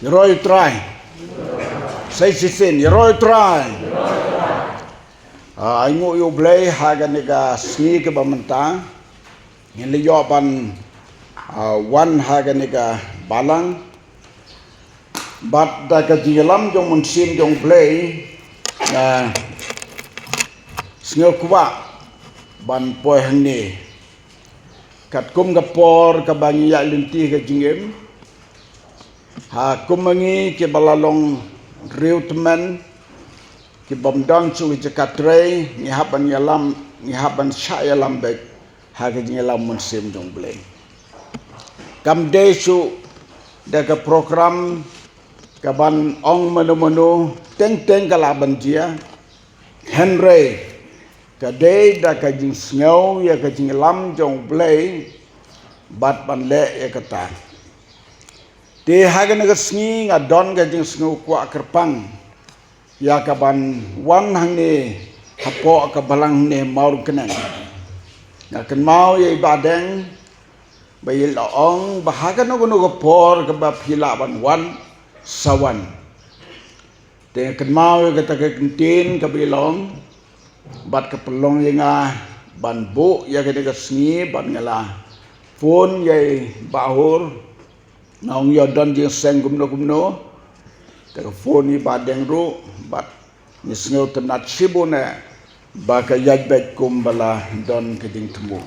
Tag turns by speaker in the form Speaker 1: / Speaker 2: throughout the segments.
Speaker 1: Roy try. Say sisin. Roy try. Ingo yu blay haga niga sni ke bamenta. Yang liyo ban wan haga niga balang. Bat daga jilam jong munsim jong blay. Snyo kuwa ban poy hangni. Kat kum gapor ka bangi ya linti ka jingem. Kumangi ke balalong riutman ke bomdang su jakatre ngihaban yalam ngihaban syayalam bek haga jingalam munsim jong blay. Kam desu daga program kaban ong menu teng kalaban dia Henry kadai daga jing snow ya ka jingalam jong blay bat ban le ya kata. Di haga nagasni ngadon ka jing snow kwa kerpang ya kaban wan hangni hapo ka balang ni maur kenang ngakan mau ya ibadeng bayil ong bahaga no por ka ba philaban wan sawan te kan mau ka ta kentin ka bilong bat ka pelong yang ban bu ya ka nagasni ban ngala phone ya bahur naung yodon jing seng gumno telefon ni badeng ru bat ni sngeu tenat sibune baka yajbek kumbala don keding temu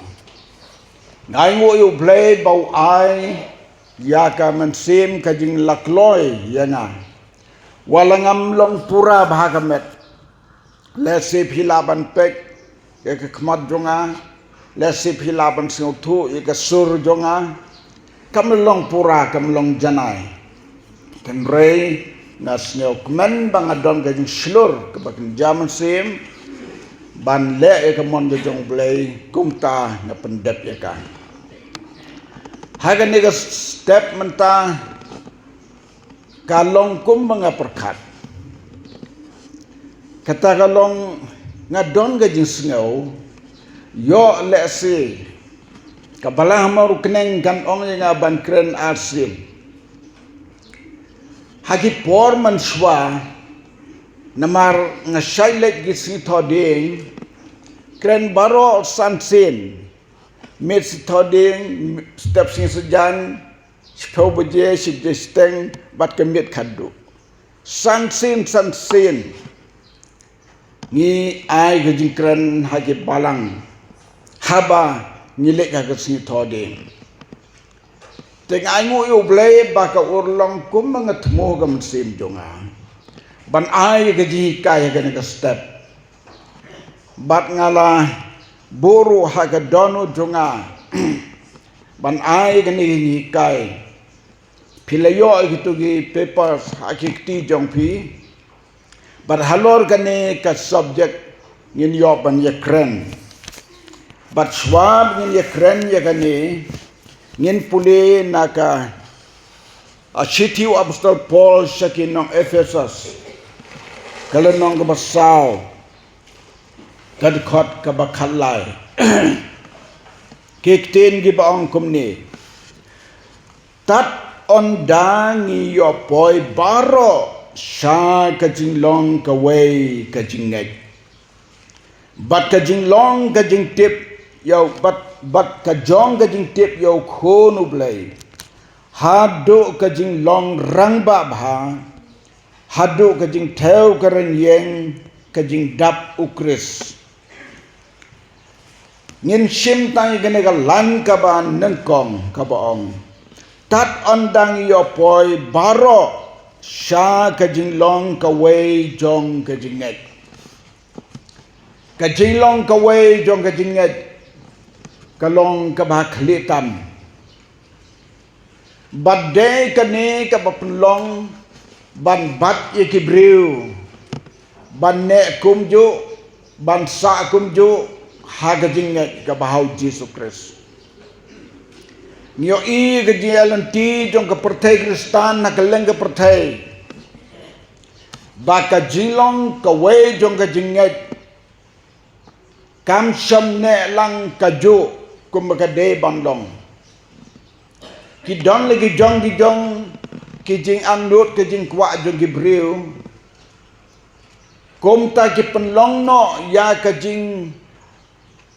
Speaker 1: ngai ngo yu blay bau ai ya ka mensim kajing lakloi yana walangam long pura bhagamet lese philaban pek ya ka khmat jonga lese philaban sngeu thu ya ka sur jonga kamlong pura kamlong janai kenrei nasneo kmen bangadon gajing slur kebakin jaman sim ban le ke mon jong blay kumta na pendep ya kan haga nega step menta kalong kum banga perkat kata kalong ngadon gajing sneo yo le si kabalah mau keneng kan ong yang ban kren asim hagi por manswa namar ngasailek gisi thoding kren baro sansin met si thoding step sing sejan spau beje si steng bat kemit khadu sansin ni ai gajing kren hagi balang haba ngilek ka sing thoding teng aingu yu blay baka urlong kum mangatmu gam sim jonga ban ai ka ji kai ka na step bat ngala buru ha ka donu jonga ban ai ka ni kai pilayo gitu gi papers hakikti jongpi bat halor ka ne ka subject ngin yo ban ye kren bat swab ngin ye kren ye ka ni ngin puli naka City of Apostol Paul sakin ng Ephesus kalau nong kebasaw kadkot kabakalay kiktin gibaong kumni tat ondangi yopoy baro sa kajinglong kaway kajingay bat kajinglong kajing tip yaw bat kajong kajing tip yaw khonu blay hadu kajing long rangba bha hadu kajing theo karen yeng kajing dap ukris ngin sim tang gane ga lan ka ba nengkong ka baong tat ondang yo poi baro sha kajing long ka wei jong kajing nget kajing long ka wei jong kajing nget kalong kabak litam badai kane kabaplong ban bat yekibriu ban ne kumju ban sa kumju hagajing kabahau Jesus Christ nyo i gajialan ti jong kapertai Kristan nakaleng kapertai baka jilong kawe jong kajinget kam sam ne lang kaju kumbaga de bandong kidon lagi jong kijing andut kijing kwa jong gibriu kom ta ki penlong no ya kijing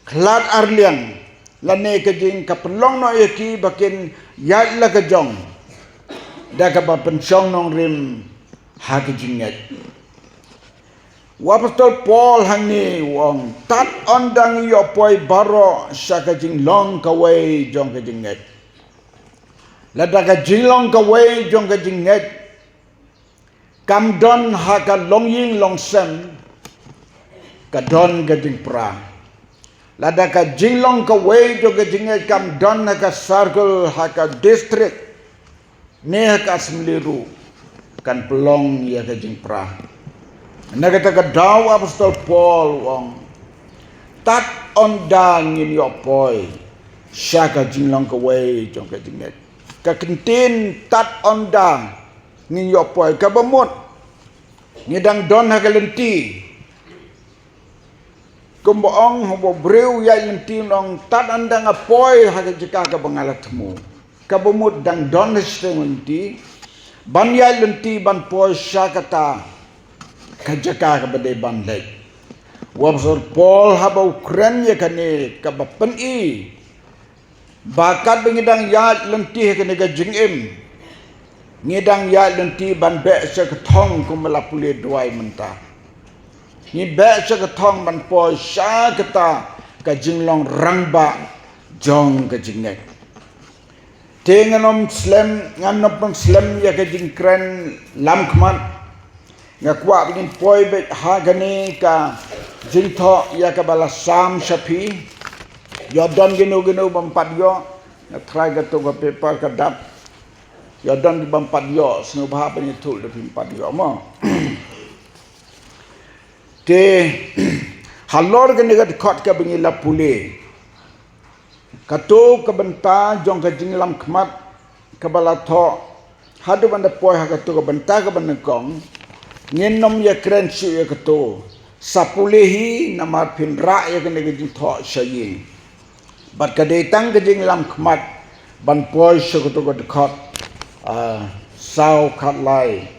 Speaker 1: klat arlian lane kijing ka penlong no ya ki bakin ya la ka jong da ka ba pensong nong rim ha kijing nget Apostol Paul hangi wong tat ondang yo poi baro sa kijing long ka wei jong kijing nget lada ka jilong ka wei jong ka jinget kam don ha ka long ying long sem ka don ka jing pra lada ka jilong ka wei jong ka jinget kam don ha ka circle ha ka district ne ha ka semliru kan pelong ya ka jing pra na kata ka daw Apostol Paul wong tat ondang in yo poi sa ka jilong ka wei jong ka jinget ka kentin tat onda ni yo poi ka bamut ni dang don ha kalenti kumboong ho breu ya lenti nong tat anda ngapoi ha ka jika ka bangalatmu ka bamut dang don lenti ban ya lenti ban poi syakata ka jika ka bade ban lek wabsor Paul ha ba Ukraine ya kane ka bapen i bakat bengidang ya lentih ke nega jingim ngidang ya lentih ban be se ketong ku melapuli duai mentah ni be se ketong ban po sya kata ka jinglong rangba jong ka jingek tenganom slem nganom pang slem ya ka jingkren lam kman ngakwa bingin poi be ha gani ka jingtho ya ka balasam sapi yo don ginu bampat yo na try ka to ka paper ka dap yo don di bampat yo snu bah pa ni tul de bampat yo mo te halor ka ni ka khot ka bingi la pule ka to ka banta jong ka jinglam khmat ka bala tho hadu banda poi ha ka to ka banta ka banakong ngenom ya kren su ya ka to sapulehi namar pin ra ya ka ni ka jing tho shayi Bat kadetang kajing lam khmat ban poi sukutu ko dekat sau kat lai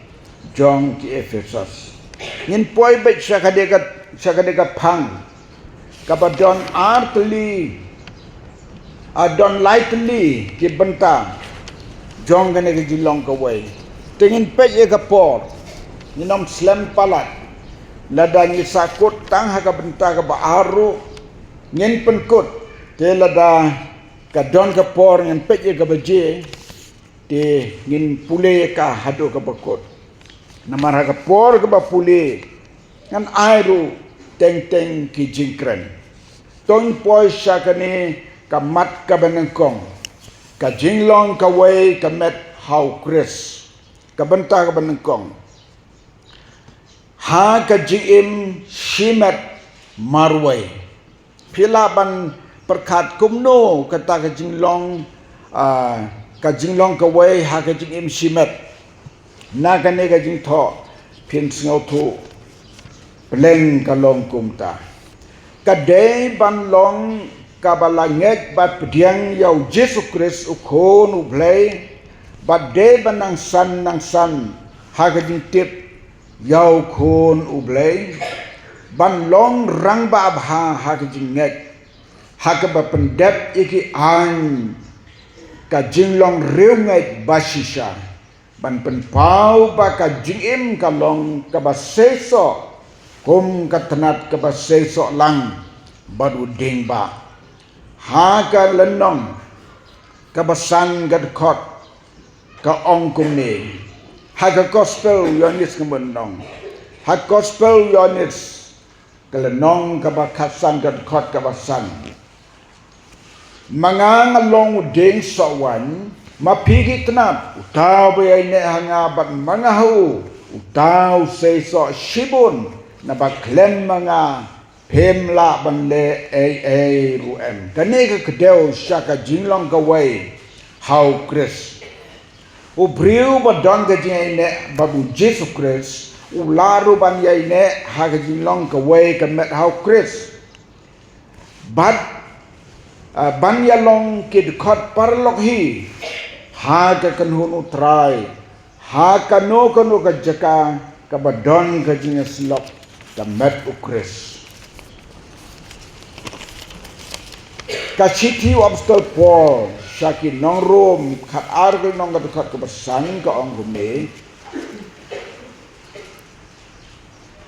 Speaker 1: jong ki Ephesus ngin poi bet sakadeka phang kabadon artli adon lightly ki benta jong gane ki jilong ka wei tingin pe ye ka por ninom slam palat lada ni sakut tang ha ka benta ka ba aru ngin penkut te lada ka don ka por ngan pet ka baje te ngin pule ka hado ka bakot namara ka por ka ba pule ngan airu teng ki jingkren ton poi sakane ka mat ka banangkong ka jinglong ka wei ka met hau kris ka benta ka banangkong ha ka jim shimet marwai pilaban perkat kumno kata ka jinglong ka wei ha ka jing im simet na ka ne ka jing tho pin sngo thu pleng ka long kumta ka de ban long ka balangek bat pediang yau Yesu Kris ukhon u blai bat de banang san ha ka jing tip yau khon u blai ban long rang ba abha ha ka jing ngek hakaba pendep iki an ka jinglong reungai basisha ban pen pau ba ka jingim ka long ka baseso kum ka tenat ka baseso lang badu ding ba ha ka lenong ka basan ka dekot ka ong kum ni ha ka gospel yonis kemenong ha gospel yonis ka lenong ka bakasan ka dekot ka basan mga ngalong ding sawan mapigi tenap utaw bayay ne hangabat mga hu utaw say so shibun na baklem mga pemla bande ay ruem kani ka kadew siya ka jinglong kaway how Chris ubriw ba don ka jingay ne babu Jesus Chris ularo ban yay ne ha ka jinglong kaway ka met how Chris but ban yalong kid kot parlok hi ha ka kanhun utray Hakano kano ka jaka ka badon ka jinga slop ka met ukris. Ka city obstacle Paul syaki nong rom kat argo nong ka dekat ke besan ka ong rume.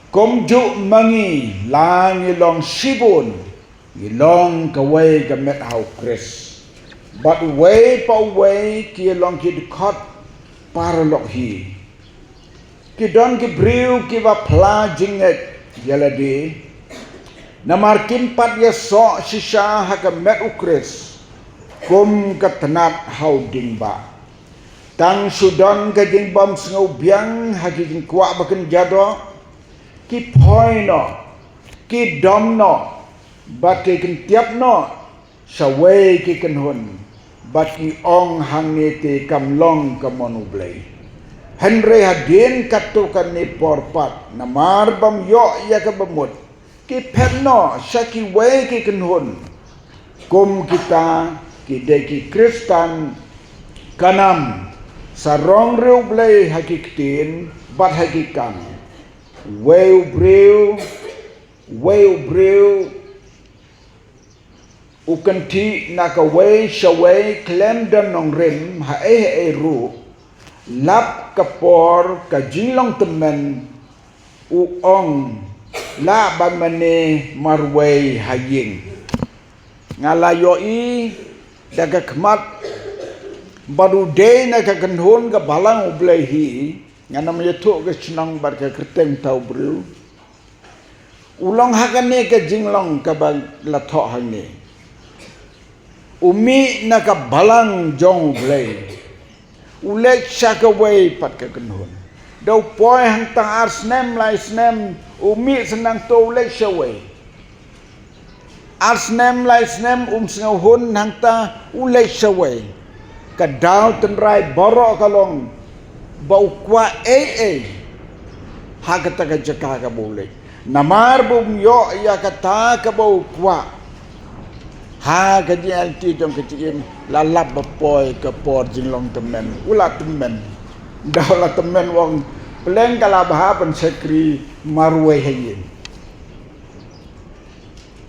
Speaker 1: Kom juk mangi lang ilong sibun ilong ka way ka met hau kris. But way pa way ki ilong ki dekat paralok hi. Ki don ki briu ki va pla jinget yaladi. Namar kimpat ya so shisha haka met ukris. Kum ka tenat hau dingba. Tang sudan ka jing bom sengau biang haki jing kuak baken jado. Ki poi no, ki dom no, bat ki ken tiap no, sawai ki ken hun, bat ki ong hang ni te kam long ka monu blay. Henry hadin katukan ni porpat, namar bam yo ya ka bamut, ki pet no, syaki wai ki ken hun. Kum kita, ki de ki Kristan, kanam, sarong riu blay hakiktin, bat hakikan. Weu breu ukanti naka wei shawai klem dan nong rim ha ru lap kapor ka jinglong temen uong la bamane marwei haying ngalayo i daga kmat baru de naka kanhun ka balang ublai hi nganam yetu ke senang bar ke kerteng tau bru ulang hakane ke jinglong ka bang lathok hangne umi na ka balang jong blai ulek shakaway pat ka kenhun dau poi hang tang ar snem lai snem umi senang to ulek shaway ar snem lai snem sengau hun hang ta ulek shaway ka dau tenrai borok kalong bau kwa hakata ka jaka ka boleh namar bum yo ya kata ka bau kwa ha ka jel ti jong kecim lalap bapoi ke por jinglong temen ula temen dawla temen wong peleng kala baha pen sekri marwe hayin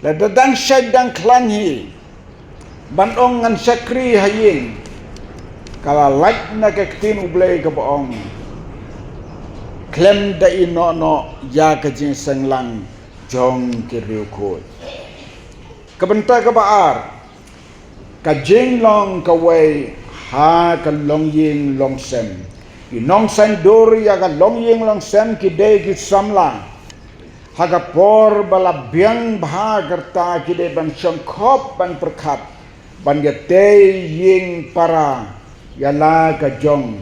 Speaker 1: la dadang syadang klanhi bandong ngan sekri hayin kala like na ke tin ublay ka baong klem da ino no ya ka jing senglang jong ke riu ko kabenta ka baar ka jing long ka way ha ka long ying long sem inong san dori ya ka long ying long sem ki de ki samla ha ka por bala biang bha garta ki de ban sangkhop ban perkhat ban ya te ying para yala ka jong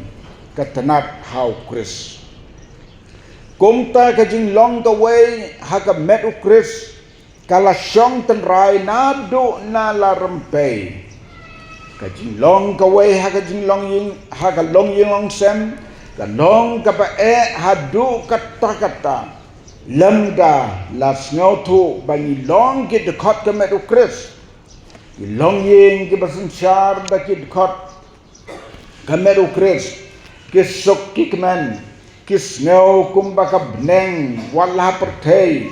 Speaker 1: ka tenat hau kris kumta ka jing long ka way ha ka met u kris kala syong tenrai na du na la rempei ka jing long ka way ha ka jing long ying ha ka long ying long sem ka long ka ba ha du kata lemda la snau tu bani long ki de khot ka met u kris ki long ying ki basensyar da ki de khot kameru kris kisok kikman kisneu kumbaka bneng wala pertei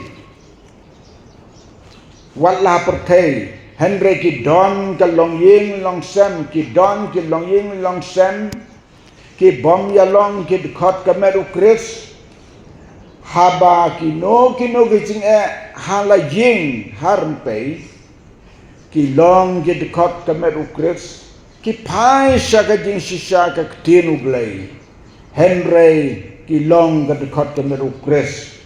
Speaker 1: Henry ki don ka long ying long sem ki don ki long ying long sem ki bom ya long ki khot kameru kris haba ki no gijing hala ying harmpei ki long ki khot kameru kris ki pai shaka jing shisha ka ktinu blay Henry ki long ka dekat ka meru kris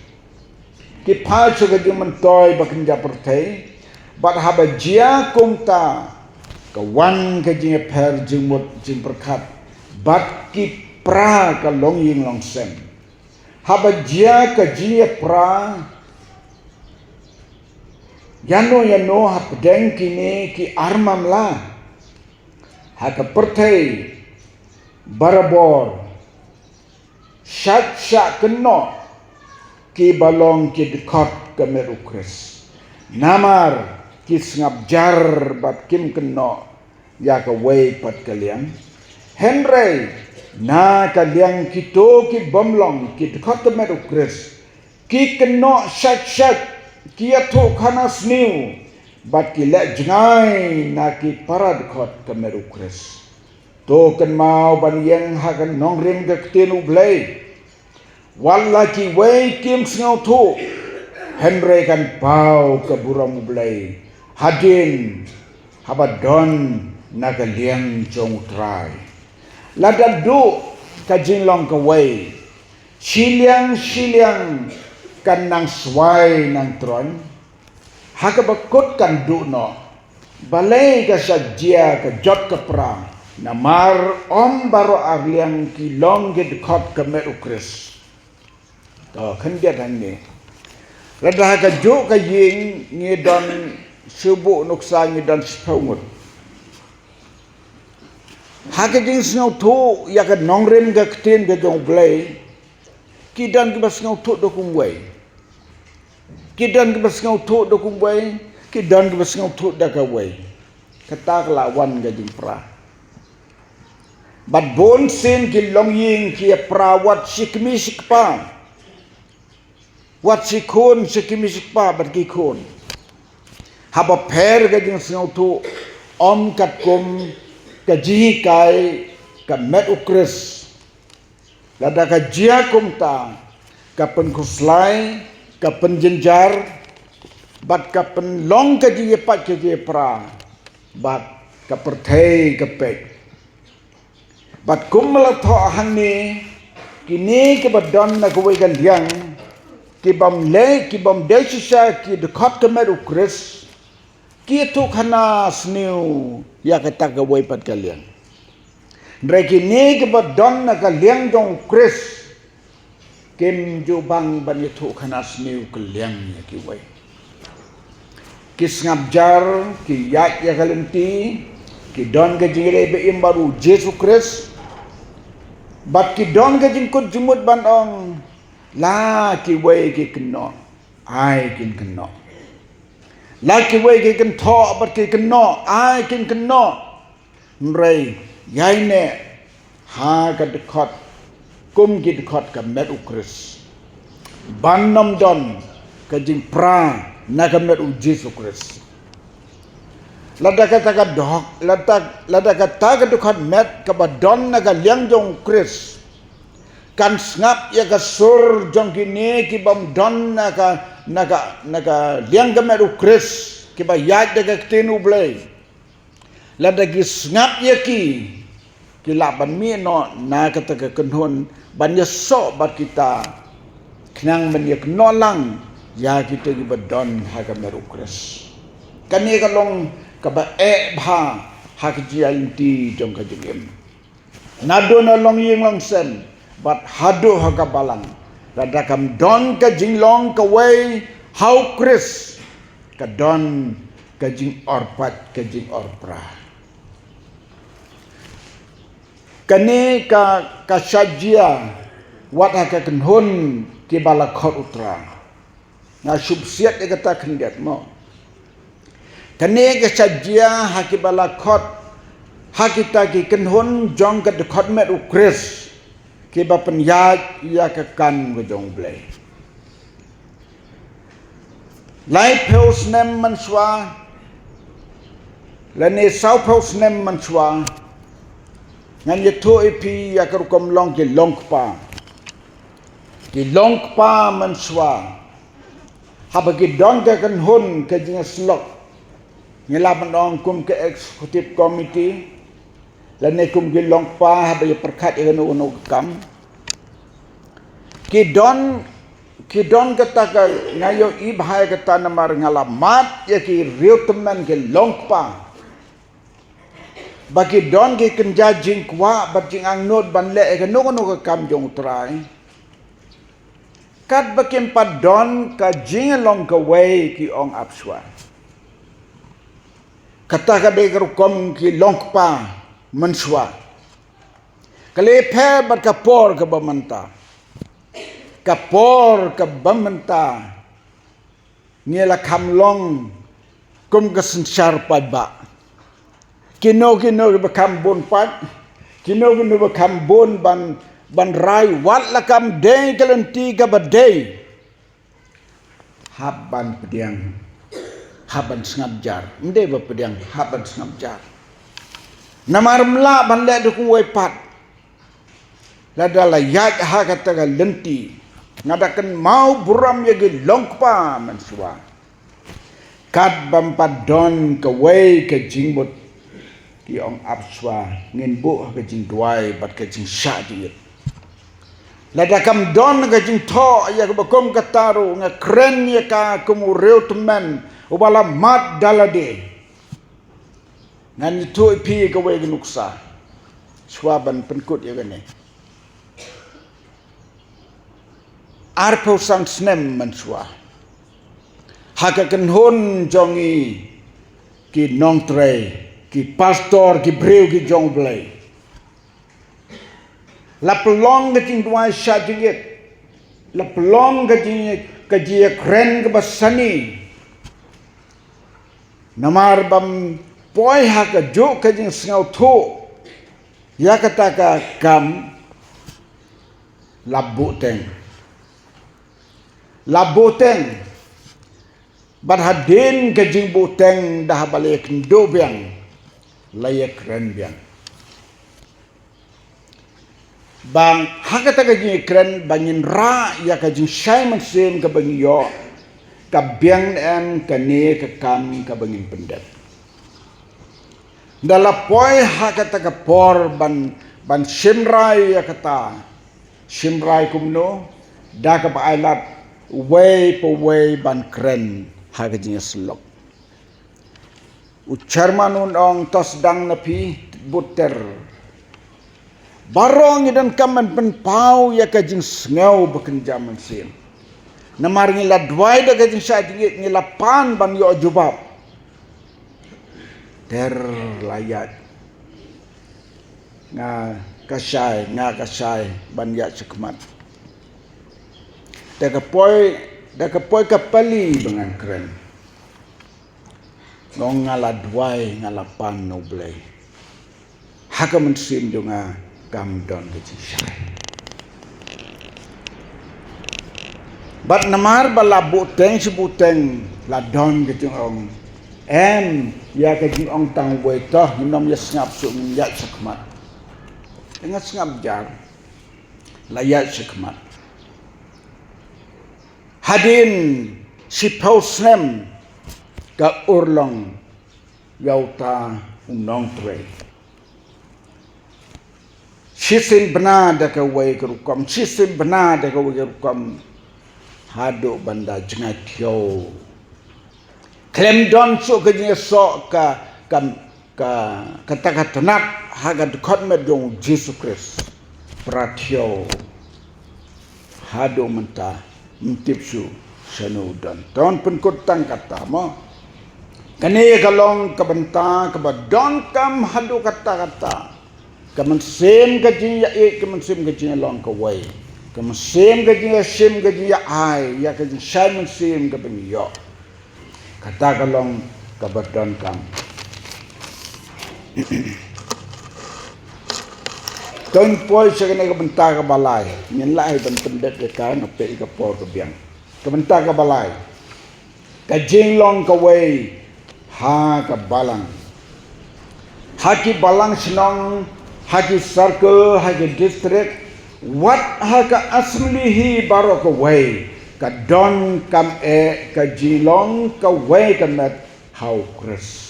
Speaker 1: ki pai shaka jing mentoy bakin japertay bat haba jia kumta ka wan ka jing per jing mut jing perkat bat ki pra ka long ying long sem haba jia ka jing pra yano hapdeng kini ki armam la haka pertai barabor syak keno ki balong ki dekat ke meru kris namar ki sngap jar bat kim keno ya ka way pat kalian Henry na ka liang kito ki bomlong ki khot ka meru kris ki keno shat ki atho khana sniu bat ki le jngai na ki parad khot ka meru kris to kan mau ban yang ha kan nong rim ka tenu blai walla ki wei kim sngo thu henre kan pau ka buram blai hadin habadon na ka liang chong trai lada du ka jinglong ka wei siliang kan nang swai nang tron ha ka bakut kan du no balai ka sajia ka jot ka pra namar om baro arliang ki long ged khot ka meru kris to khan dia thang ni lada ka ju ka ying ngi don subu nuksa ngi don spaungut hake jing snau thu ya ka nongren ga kten ga jong blai kidan ga snau thu do kum wei kidan ga snau thu do kum wei kidan ga snau thu da ka wei kata la wan ga jing pra bat bon sen ki long ying ki pra wat sikmi sikpa wat sikon sikmi sikpa bat ki kon haba pher ga jing snau thu om kat kum ka jihi kai ka met ukris lada ka jia kumta ka pen kuslai ka pen jenjar bat ka pen long ka ji pat ka ji pra bat ka perthei ka pek bat kumla tho hang ni kini ke badon na ko gan yang ki bam le ki bam de sha ki de khat ka met ukris ki tu khana sniu ya ka ta ka wei pat ka liang reki ni ke badon na ka liang dong kris kem ju bang ban ye tu khana sniu ka liang ya ki wei kis ngap jar ki ya galenti ki don ga jingre be imbaru jesu kris bat ki don ga jing kut jumut ban ong la ki wei ki kno ai kin kno laki wei ke kan tho bat ke kno ai kin kno mrei yai ne ha ka de khot kum ki de khot ka met ukris ban nom don ka jing pra na ka met u jesu kris lada ka ta ka dok lada ka ta ka de khot met ka ba don na ka liang jong kris kan snap ya ka sur jong ki ne ki bam don na ka liang ka meru kris ki ba yaj da ka tenu blai la da ki snap ya ki la ban mi no na ka ta ka kunhon ban ya so bat kita knang ban ya no lang ya kita ki ba don ha ka meru kris kan ni ka long ka ba bha ha ki ji inti jong ka jingem na do na long ying long sen bat hadu ha ka balang lada kam don ka jinglong ka wei hau kris ka don ka jing orpat ka jing orpra kani ka sajia wat ha ka kunhun ki bala khot utra na subsiat e kata khndet mo kani ka sajia ha ki bala khot ha kita ki kunhun jong ka khot met ukris ki ba pen ya ka kan go jong blai lai peus nem man swa la ne sau peus nem man swa ngan ye to epi ya ka kom long ki long pa man swa ha ba ki don ka kan hun ka jing slok ngela ban ong kum ke executive committee la ne kum ki long pa ha ba ye perkhat e no kam ki don kata ka ngayo i bhai kata namar ngalamat ya ki riutman ke longpa bagi don ki kenja jing kwa bat jing ang not ban le ke no ka kam jong trai kat bakim pa don ka jing long ka wei ki ong apswa kata ka de kom ki longpa menswa kale phe bat ka por ka bamanta kapor ka bamanta niela kamlong kum ka sensar pa ba kino ba kam bon pat Kino kino bakam bon ban rai wat lakam day kalenti ka badai. Haban pediang, haban sengabjar. Mende ba pediang haban sengabjar. Namar mla ban le du kuai pat. Ladala yat ha kata ka lenti. Ngadakan mau buram yagi longpa mansua. Kat bampadon ke wei ke jingbut ki ong apswa ngin bu ke jing duai bat ke jing syadit. Ladakam don ke jing tho ya ke bakom kataru nga kren ya ka kumureu teman ubala mat dalade. Ngan itu pi ke wei nuksa. Swaban penkut ya gane. Arpo sang snem mansua. Hakakan hon jongi ki nong trei ki pastor ki breu ki jong blai la pelong ke ting duai sha jingit la pelong ke ji kren ke basani namar bam poi hak jo ke jing sngau tho ya kata ka kam labu teng Bat hadin ke jing buteng dah balik ndo biang layak keren biang. Bang hakata ke jing keren bangin ra ya ke jing syai mansim ke bangin yo ke biang en ke ne ke kam ke bangin pendet. Dalam poi hakata ke por ban simrai ya kata simrai kumno dah ke bailat way po way ban keren. Hagajnya selok. Ucarman undang tos dang napi buter. Barong dan kaman penpau ya kajing sengau bekenjaman sim. Namar ngila dwai da kajing syadingit ngila pan ban yo jubab. Ter layat. Nga kasai ban ya cekmat. Dah kepoi kapali dengan keren. Ngong ngala dwai ngala pan no blai. Haka mensim jonga gamdon kecishai. Bat namar bala buteng sebuteng ladon kecing ong. Ya kecing ong tang boi toh minom ya sengap suk minyak sekmat. Dengan sengap jar layat sekmat. Hadin si pausnem ka urlong yauta unong trei. Sisin benar dah ka wei kerukam, sisin benar dah ka wei kerukam. Hado banda jengai tiau. Klem don so ke jengai sok ka kata nak haga dekot medong Yesus Kristus. Pratiau hado mentah. Mentipsu sanudan. Tahun penkutang kata mo. Kani kalong kabenta kabadon kam hadu kata-kata. Kemensim gaji ya kemensim gaji long kawai. Kemensim gaji ya sim gaji ya ai ya gaji sai mensim ka benyo. Kata kalong kabadon kam. Tuan poi sekena kebentar ke balai, nyelai dan pendet dekat ngape ke por ke biang. Kebentar ke balai, kajing long ke wei, ha ke balang. Haki balang senong, haki circle, haki district, wat ha ke aslihi baru ke wei, ke don kam ke jilong ke wei ke met hau kres.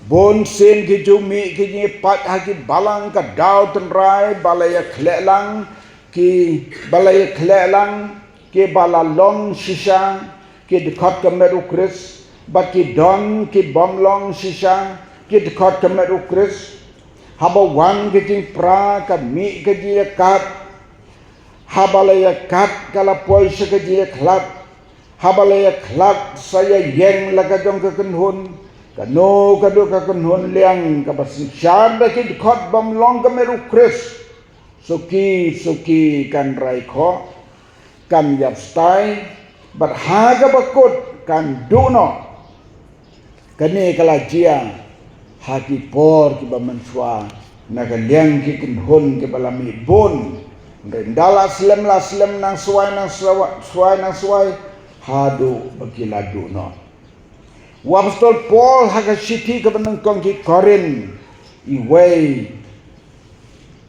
Speaker 1: Bon sen ki jumi ki ni pat haki balang ka daw tenrai balaya khlelang ki balalong shisha ki dikhat ka meru kris bat ki don ki bomlong shisha ki dikhat ka meru kris haba wan ki jing pra ka mi ki ji kat habalaya kat kala poise ki ji khlat habalaya khlat saya yeng laga jong ka kenhun kano kado kakunhon liang kabasin syada ki dikot bam long kameru kris suki kan raiko kan yapstai berhaga bakut kan duno kani kalajia haki por ki bamanswa naga liang ki kin hon ke balami bon rendala slem nang suai hadu bakiladu no Apostol Paul haga city ke benang kong ki Korin iway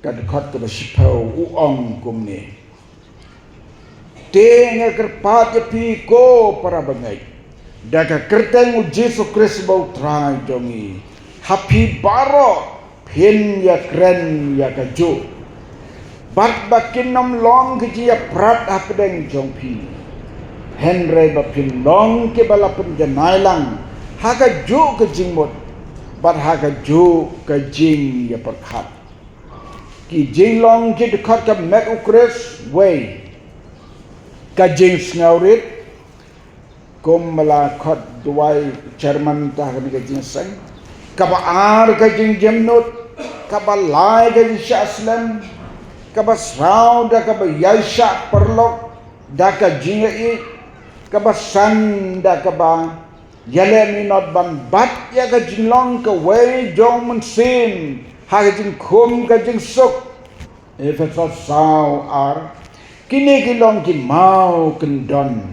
Speaker 1: kadkot ke basipau uong kumni tenga kerpat ya piko para bangai daga kerteng u Jesu Kristus bau trai jongi happy baro pin ya kren ya kaju bat bakin nom long ke ya prat hapdeng jongpi Henry bapin long ke balapun janailang haga ju ke jingmot bat haga ju ke jing ya perkhat ki jing long ke dekat ke met ukres way ka jing ngaurit kum mala khot duai chairman ta ka jing sang ka ba ar ka jing jemnot ka ba lai ka jing shaslam ka ba sao da ka ba yaisha perlok da ka jing e kabasan da kaba yale mi not ban bat ya ka jinglong ka way jong mun sin ha ka jing khum ka jing suk if it's a sao ar kini kilong ki mau kendon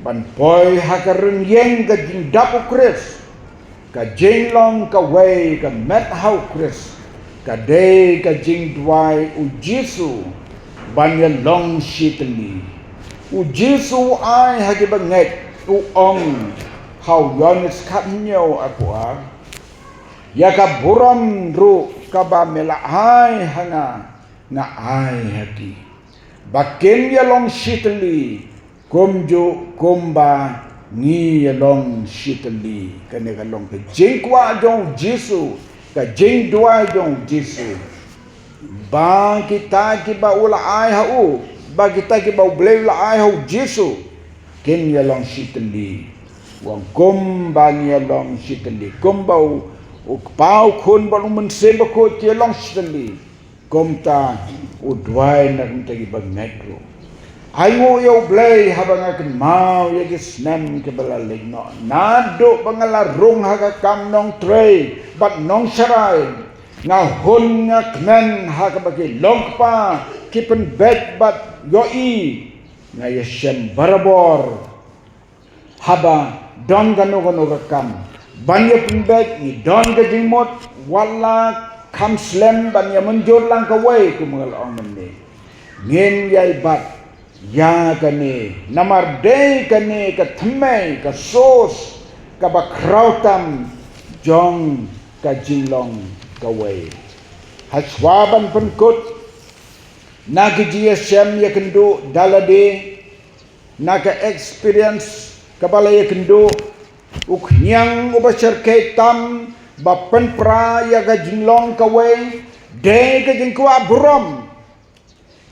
Speaker 1: ban boy ha ka rung yeng ka jing dap ukres ka jinglong ka way ka met how kres ka day ka jing dwai u Jesu ban ya long shitli u Jesu ai hagi banget u ong hau yonis katnyo apua ya ka buram ru ka ba mela ai hanga na ai hati bakin ya long shitli kumju kumba ngi ya long shitli kane ka long ka jingkwa jong Jesu ka jing dua jong Jesu ba kita ki ba ula ai hau ba kita ki bau bleu la ai ho Jesu ken ya long shitli wang kum ba ya long shitli kum bau u pau khun ba mun sem ba ko ti long shitli kum ta u dwai na ta ki ba metro ai wo yo blei ha ba ngaken mau ya ki snam ke bala legno nado bangala rung ha ka kam nong trei bat nong sarai nga hun nga kmen ha ka ba ki longpa kipen bed bat yoi na yeshem barabor haba don gano kam banya pembek ni don ga jingmot wala kam slem banya menjur lang ka way kumangal ong ni ngin yai bat ya kane namar day kane ka thmei ka sos ka ba krautam jong ka jinglong ka way haswaban penkut Nagi GSM ya kendo dalade naga experience kabala ya kendo uknyang ubasar ketam bapen pra ya ga jinglong kawai de ga jingkwa buram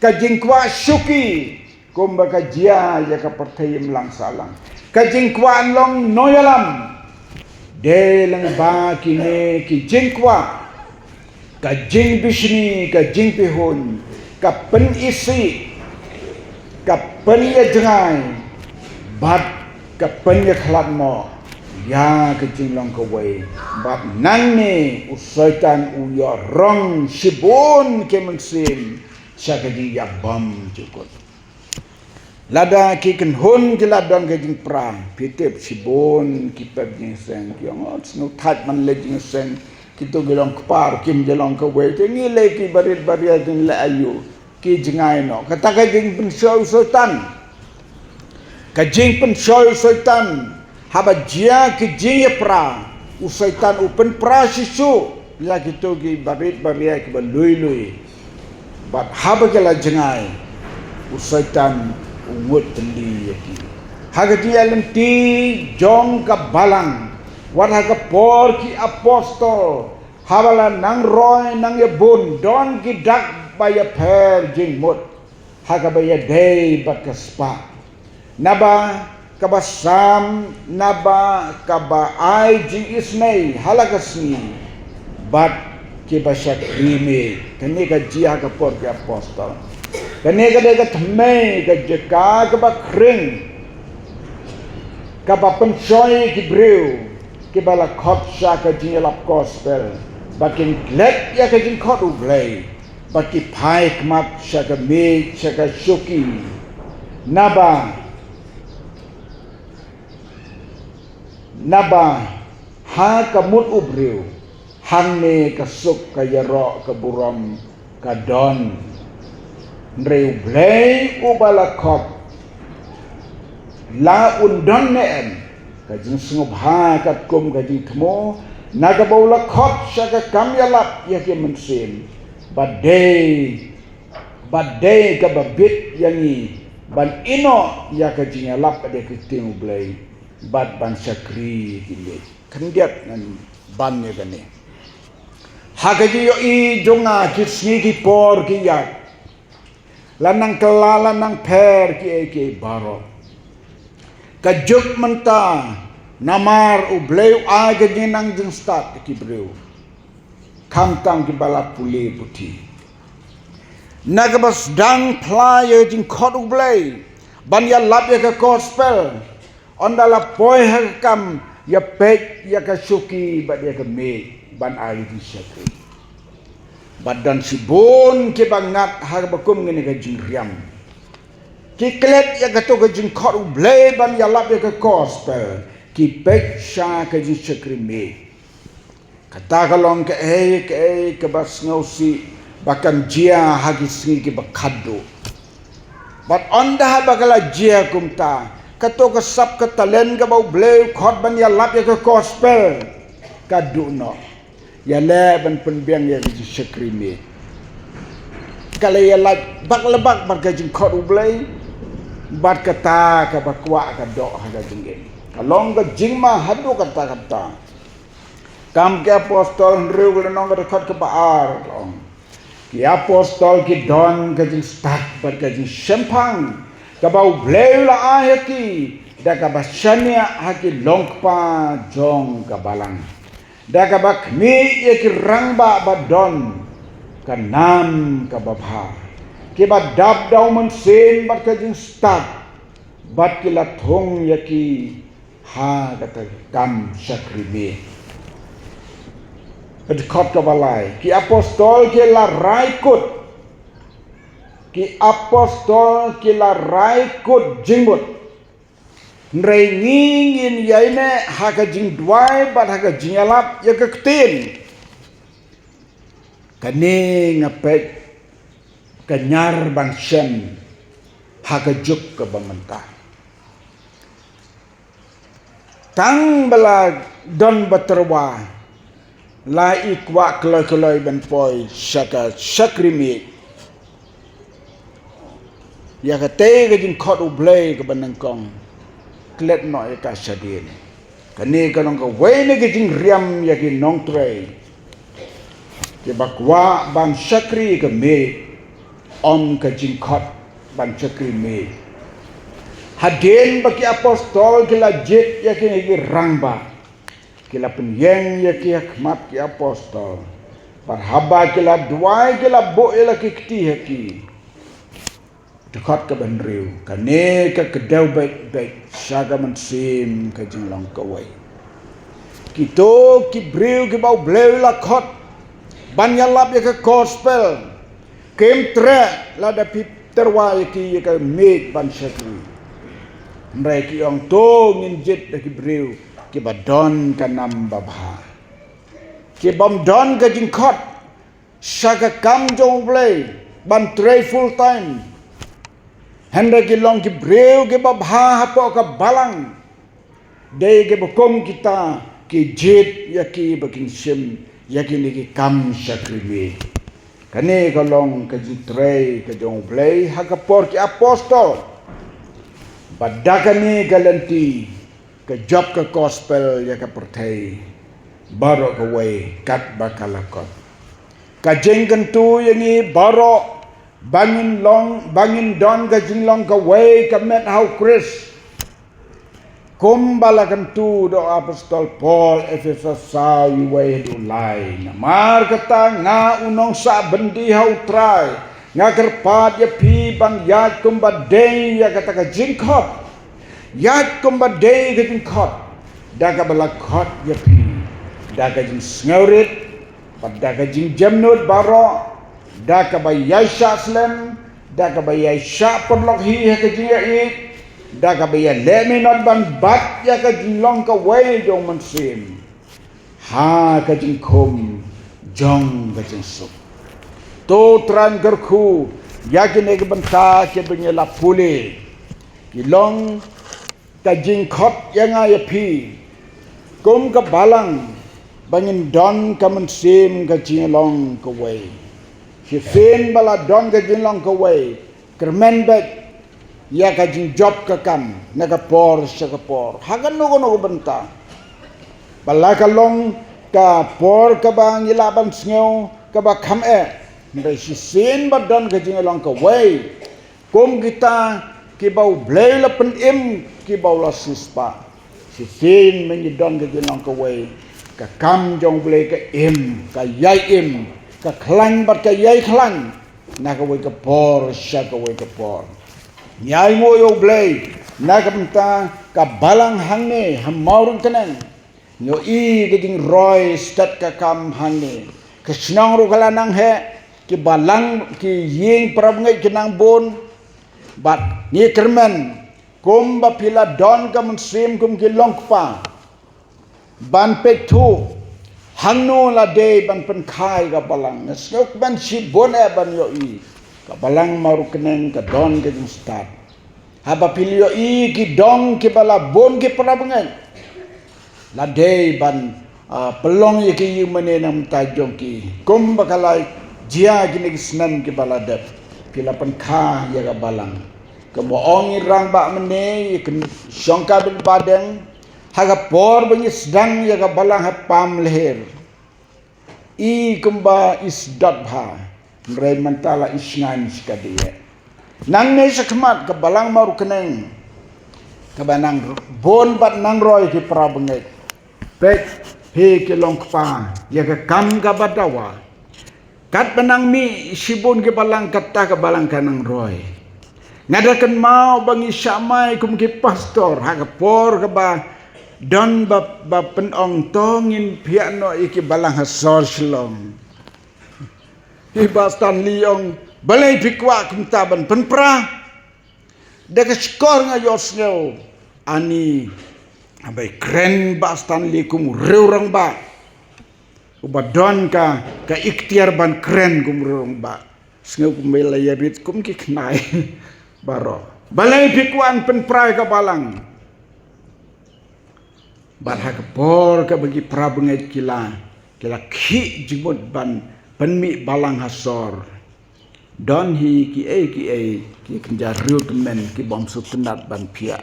Speaker 1: ka jingkwa syuki kumba ka jia ya ka pertayim lang salang ka jingkwa long noyalam de lang ba kine ki jingkwa ka jing bishni ka jing pihun ka pen isi ka pen ya jengai bat ka pen ya khalat mo ya ka jinglong ka way bat nang ni usaitan u ya rong sibun ke mensin sya ka ji ya bam jukut lada ki ken hun ki ladang ka jing pram pitep sibun ki pep jing sen ki ngot snu that man le jing sen kita gelong kepar kim jelong ka way tengi le ki barit baria jing la ayu ki jengai no kata ka jing pensoi sultan ka jing pensoi sultan haba jia ki jing pra u sultan upen pra sisu la gitu ki barit baria ki lui lui bat haba kala jengai u sultan ungut tendi ki haga dia lenti jong ka balang wat haga por ki apostol habala nang roy nang yebun don ki dak baya per jing mut haga baya day bakaspa naba kabasam naba kaba ai jing ismay halagasni bat ki basyak rime kani ka jia ka por ki apostol kani ka de ka thme ka jeka ka ba kring ka ba pensoy ki breu ki bala khot sa ka jia lap gospel bakin let ya kajin khot ublay baki pai kmat shaka me shaka shuki naba ha kamut ubriu han me kasuk kayaro kaburam kadon reu blay ubala khot la undon ne kajin sungup ha kat kum kajin thmo naga baula khot shaka kam yalap yake mensim badai ka babit yangi ban ino yaka jing yalap ade kiting ublay bad ban sakri gile kandiat nan ban ne gane hagaji yo i jonga kisni ki por ki yak lanang kelala nang per ki eke baro kajuk menta namar ubleu aga nang jeng start ki breu kamtang ki balap pule puti nagabas dang playa jing khot ublei ban ya lap ya ka gospel ondala poi hakam ya pek ya ka suki ba dia ka me ban ali di syakri badan sibon ke bangat har bakum ngene ka jing riam ki klet ya ka to ka jing khot ublei ban ya lap ya ka gospel ki pek sha ka jing syakri me kata kalong ke bas ngausi bahkan jia hagi singi ke bakado but onda bakala jia kumta kato ke sap ke talen ke bau bleu khot ban ya lap ya ke gospel kadu no ya le ban penbiang ya ji sekrimi kala ya lap bak lebak bar ke jing khot ublei bat kata ke bakwa ka do haga jingge kalong ke jingma hadu kata kam ke apostol reu ke nong ke khot ke baar long ki apostol ki don ke jing stak bar ke jing sempang ke bau bleu la aheki da ka basania haki longpa jong ka balang da ka bak mi ye ki rangba badon ka nam ka babha ki ba dab dau man sen bar ke jing stak bat ki la thong ye ki ha kata kam sakrimi khot ka balai ki apostol ki la raikut jingbut nrei ngingin yaine haka jing dwai bat haka jing alap ya ka ktin kane ngapek kanyar ban shem haka juk ka bamanta tang bala don baterwa la ikwa kloy ben poi shaka sakrimi ya ka te ga jing khot ublei ka banang kong klet no ya ka sadin kane ka nong ka wene ga jing riam ya ki nong trei ke bakwa ban sakri ka me om ka jing khot ban sakri me haden baki apostol ki la jet ya ki rangba kila penyeng ya ki hikmat ki apostol parhaba kila duai kila bo ila ki kti haki dekat ke benriu kane ke kedau baik saga mensim ke jinglong kawai kito ki briu ki bau bleu la khot banyalap ya ke gospel kem tre la da pip terwa ya ki ke meet ban syakri mereka yang to nginjit da ki briu ki badon kanam babha ki bom don ka jing khot saga kam jong blei ban trei full time handa ki long ki breu ki babha hapo ka balang dei ke bokom kita ki jit ya ki baking sim ya ki ni ki kam sakrimi kane ka long ka jing trei ka jong blei ha ka por ki apostol badakani galanti ke job ke gospel ya ke pertai baru ke way kat bakalakot kajeng kentu yang ni baru bangin don ke jinglong ke way ke met hau Chris kumbala kentu do apostol Paul Efesus sa way do lai namar kata nga unong sa bendi hau try nga kerpat ya pi ban ya kumbadei ya kata ke jingkot yat kumbadei ke jing khot daga bala khot ya pi daga jing snaurit pada ka jing jamnut baro da ka bayai syaslem da ka bayai syak perlok hi ka jing ai da ka bayai leminat ban bat ya ka jing long ka wei jong man sim ha ka jing khum jong ka jing sup to tran gerku yakin ek benta ke benyela pule kilong ka jing khot yang ai pi kum ka balang bangin don ka man sim ka jing long ka wei si fen bala don ka jing long ka wei kermen bet ya ka jing job ka kam na ka por sa ka por hagan no no benta bala ka long ka por ka bang ilaban sngew ka ba kham Ndai si sen ba don ka jing long ka wei kum kita ki bau blei la pen im ki bau la sispa si sen men don ka jing long ka wei ka kam jong blei ka im ka yai im ka khlang bat ka yai khlang na ka wei ka por sha ka wei ka por nyai mo yo blei na ka mta ka balang hang ne ham maurung tenang yo i ka jing roi stat ka kam hang ne ka snang ru kala nang he ki balang ki ying prabngai kinang bon bat ni kermen kum ba pila don ka sim kum ki longpa ban pek thu hangno la de ban pen khai ka balang snok ban si bon ban yo i ka balang maru kenen ka don ka jing start haba pili yo i ki dong ki bala bon ki prabngai la de ban pelong ye ki mane nam ta jong ki kum ba kalai jia gini senam ke baladap pila pen kha ya ga balang ke boong irang ba mene ke syongka bil badeng haga por banyi sedang ya ga balang ha pam leher i kumba is dot bha nrai mantala isngan skadiye nang ne sakmat ke balang maru keneng ke banang bon bat nang roy ki prabengai pek he ke longpa ya ga kam ga badawa kat benang mi sibun ke balang kata ke balang kanang roy ngadakan mau bangi syamai kum ke pastor ha ke por ke ba don ba penong tongin piano iki balang hasor shlom hi bastan liong balai pikwa kum taban penpra de ke skor nga yosnyo ani abai kren bastan li kum reurang ba ubadon ka ikhtiar ban keren gumrong ba sneu kumela yarit kum ki knai baro balai pikwan pen prai ka balang bar ha ka por ka bagi prabengai kila ki jibut ban penmi balang hasor don hi ki kenjar riut men ki bom sutenat ban pia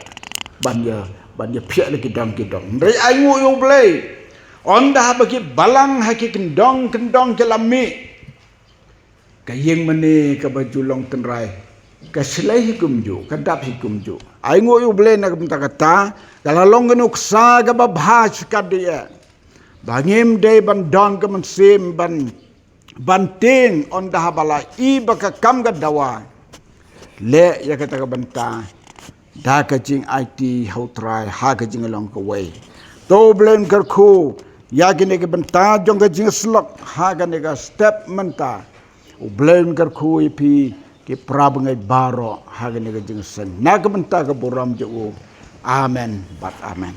Speaker 1: ban ya pia lagi dong ndai aingu yo blai onda bagi balang haki kendong ke lami kayeng mene ka bajulong tenrai ka selai hikum ju ka dap hikum ju ai ngo yu ble na benta kata kala long genuk sa ka babhas ka dia bangim de ban dong ka man sim ban ting onda bala i baka kam ga dawa le ya kata ka benta da ka jing IT how try ha ka jing long ka way to blem kar khu ya gine ke benta jong ka jing slok ha ga ne ga step menta u blem kar khu ipi ke prabengai baro ha ga ne ga jing sen na ka benta ka boram je u amen bat amen.